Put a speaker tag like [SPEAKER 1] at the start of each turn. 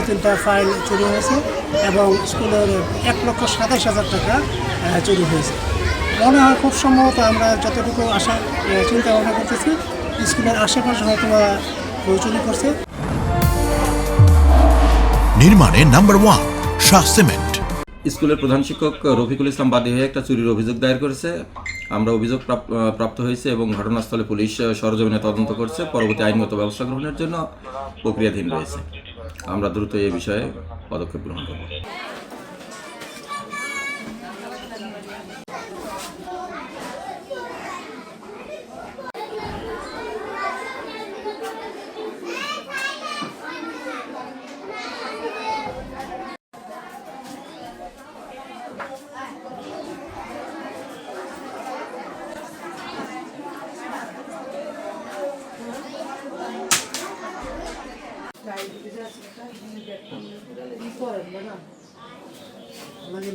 [SPEAKER 1] 3টা ফাইল চুরি হয়েছে এবং স্কুলের 1,27,000 টাকা চুরি হয়েছে। মনে হয় খুব সম্ভবত আমরা যতটুকু আশা চিন্তা ভাবনা করতেছি স্কুলের আশেপাশে হয়তো কেউ চুরি করছে।
[SPEAKER 2] নির্মাণে নাম্বার 1 শাহ সিমেন্ট।
[SPEAKER 3] স্কুলের প্রধান শিক্ষক রফিকুল ইসলাম বাদী হয়ে একটা চুরির অভিযোগ দায়ের করেছে। আমরা অভিযোগ প্রাপ্ত হয়েছে এবং ঘটনাস্থলে পুলিশ সরজমিনে তদন্ত করছে। পরবর্তী আইনগত ব্যবস্থা গ্রহণের জন্য প্রক্রিয়াধীন রয়েছে। আমরা দ্রুত এই বিষয়ে পদক্ষেপ গ্রহণ করব।
[SPEAKER 1] আমাকে